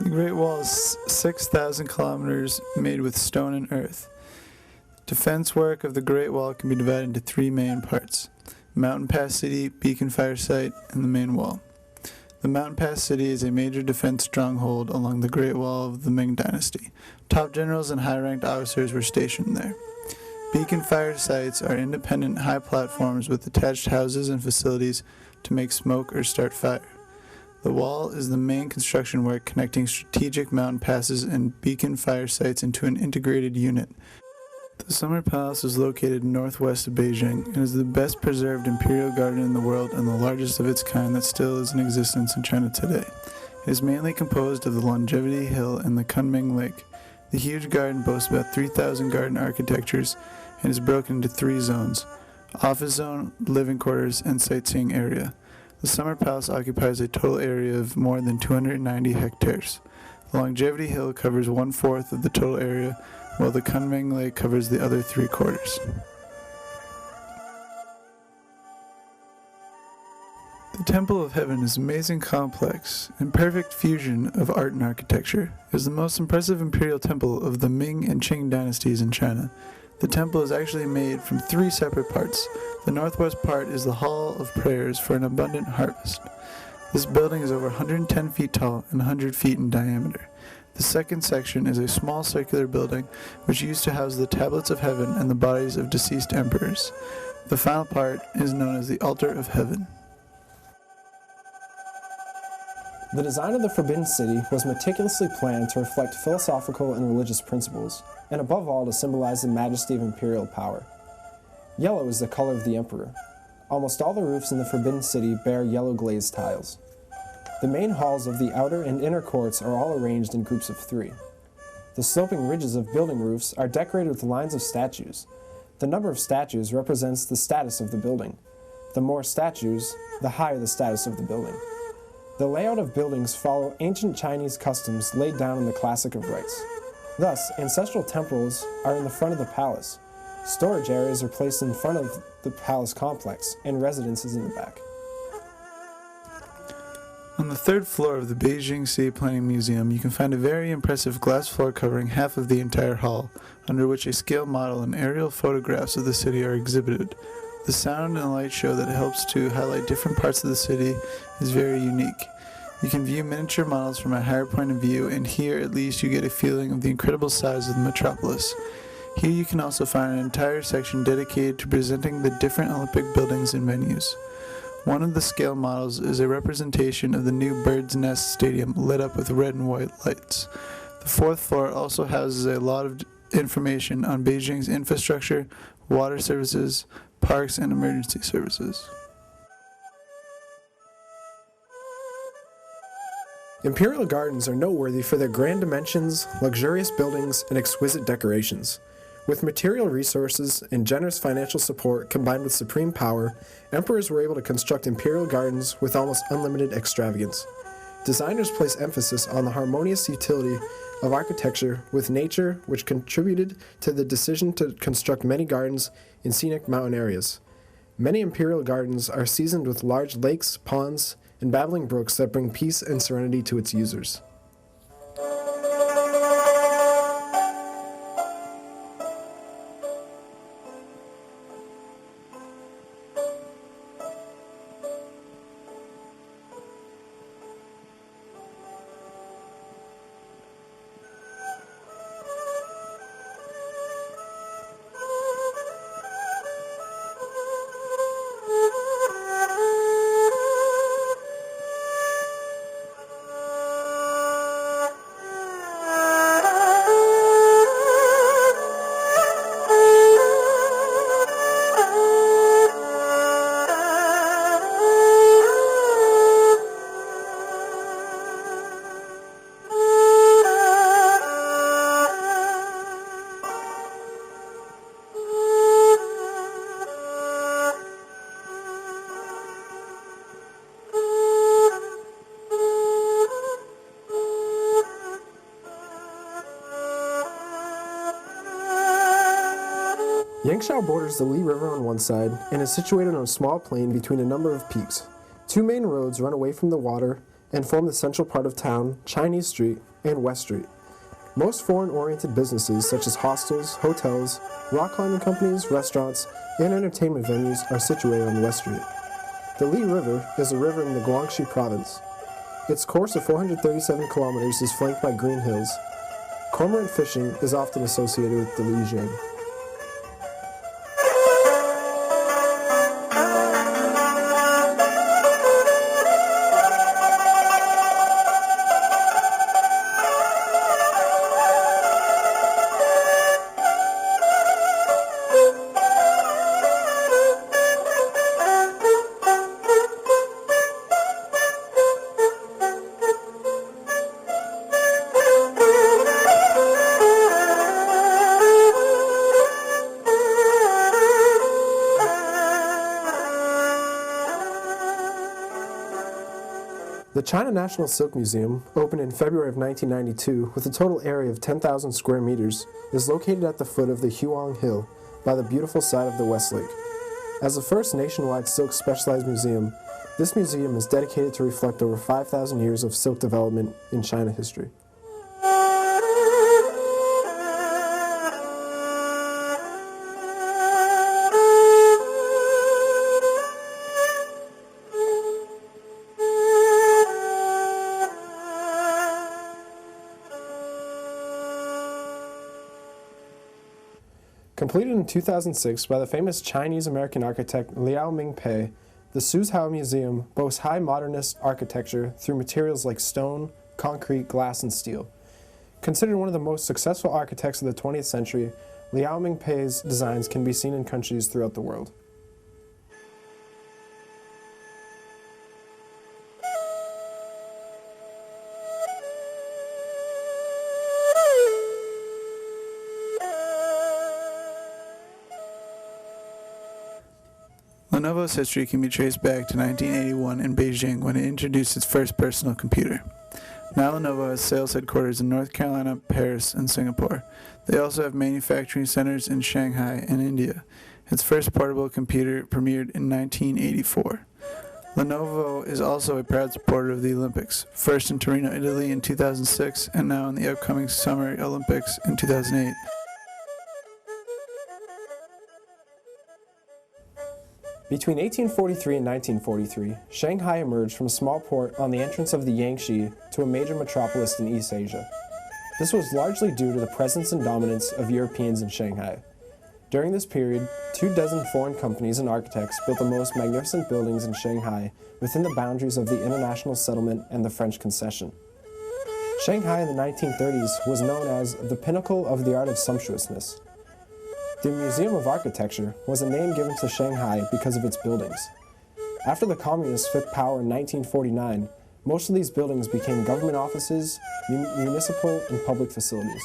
The Great Wall is 6,000 kilometers made with stone and earth. Defense work of the Great Wall can be divided into three main parts: Mountain Pass City, Beacon Fire Site, and the main wall. The Mountain Pass City is a major defense stronghold along the Great Wall of the Ming Dynasty. Top generals and high-ranked officers were stationed there. Beacon Fire Sites are independent high platforms with attached houses and facilities to make smoke or start fire. The wall is the main construction work connecting strategic mountain passes and beacon fire sites into an integrated unit. The Summer Palace is located northwest of Beijing and is the best preserved imperial garden in the world and the largest of its kind that still is in existence in China today. It is mainly composed of the Longevity Hill and the Kunming Lake. The huge garden boasts about 3,000 garden architectures and is broken into three zones: office zone, living quarters, and sightseeing area. The Summer Palace occupies a total area of more than 290 hectares. The Longevity Hill covers 1/4 of the total area, while the Kunming Lake covers the other 3/4. The Temple of Heaven is an amazing complex and perfect fusion of art and architecture. It is the most impressive imperial temple of the Ming and Qing dynasties in China. The temple is actually made from three separate parts. The northwest part is the Hall of Prayers for an abundant harvest. This building is over 110 feet tall and 100 feet in diameter. The second section is a small circular building which used to house the tablets of heaven and the bodies of deceased emperors. The final part is known as the Altar of Heaven. The design of the Forbidden City was meticulously planned to reflect philosophical and religious principles, and above all to symbolize the majesty of imperial power. Yellow is the color of the emperor. Almost all the roofs in the Forbidden City bear yellow glazed tiles. The main halls of the outer and inner courts are all arranged in groups of three. The sloping ridges of building roofs are decorated with lines of statues. The number of statues represents the status of the building. The more statues, the higher the status of the building. The layout of buildings follow ancient Chinese customs laid down in the Classic of Rites. Thus, ancestral temples are in the front of the palace. Storage areas are placed in front of the palace complex, and residences in the back. On the third floor of the Beijing City Planning Museum, you can find a very impressive glass floor covering half of the entire hall, under which a scale model and aerial photographs of the city are exhibited. The sound and light show that helps to highlight different parts of the city is very unique. You can view miniature models from a higher point of view, and here at least you get a feeling of the incredible size of the metropolis. Here you can also find an entire section dedicated to presenting the different Olympic buildings and venues. One of the scale models is a representation of the new Bird's Nest Stadium lit up with red and white lights. The fourth floor also houses a lot of information on Beijing's infrastructure, water services, parks, and emergency services. Imperial gardens are noteworthy for their grand dimensions, luxurious buildings, and exquisite decorations. With material resources and generous financial support combined with supreme power, emperors were able to construct imperial gardens with almost unlimited extravagance. Designers place emphasis on the harmonious utility of architecture with nature, which contributed to the decision to construct many gardens in scenic mountain areas. Many imperial gardens are seasoned with large lakes, ponds, and babbling brooks that bring peace and serenity to its users. Yangshao borders the Li River on one side and is situated on a small plain between a number of peaks. Two main roads run away from the water and form the central part of town, Chinese Street, and West Street. Most foreign-oriented businesses such as hostels, hotels, rock climbing companies, restaurants, and entertainment venues are situated on West Street. The Li River is a river in the Guangxi province. Its course of 437 kilometers is flanked by green hills. Cormorant fishing is often associated with the Lijiang. The China National Silk Museum, opened in February of 1992 with a total area of 10,000 square meters, is located at the foot of the Huang Hill by the beautiful side of the West Lake. As the first nationwide silk specialized museum, this museum is dedicated to reflect over 5,000 years of silk development in China history. Completed in 2006 by the famous Chinese-American architect Liao Mingpei, the Suzhou Museum boasts high modernist architecture through materials like stone, concrete, glass, and steel. Considered one of the most successful architects of the 20th century, Liao Mingpei's designs can be seen in countries throughout the world. Lenovo's history can be traced back to 1981 in Beijing when it introduced its first personal computer. Now Lenovo has sales headquarters in North Carolina, Paris, and Singapore. They also have manufacturing centers in Shanghai and India. Its first portable computer premiered in 1984. Lenovo is also a proud supporter of the Olympics, first in Torino, Italy in 2006, and now in the upcoming Summer Olympics in 2008. Between 1843 and 1943, Shanghai emerged from a small port on the entrance of the Yangtze to a major metropolis in East Asia. This was largely due to the presence and dominance of Europeans in Shanghai. During this period, 24 foreign companies and architects built the most magnificent buildings in Shanghai within the boundaries of the international settlement and the French concession. Shanghai in the 1930s was known as the pinnacle of the art of sumptuousness. The Museum of Architecture was a name given to Shanghai because of its buildings. After the communists took power in 1949, most of these buildings became government offices, municipal, and public facilities.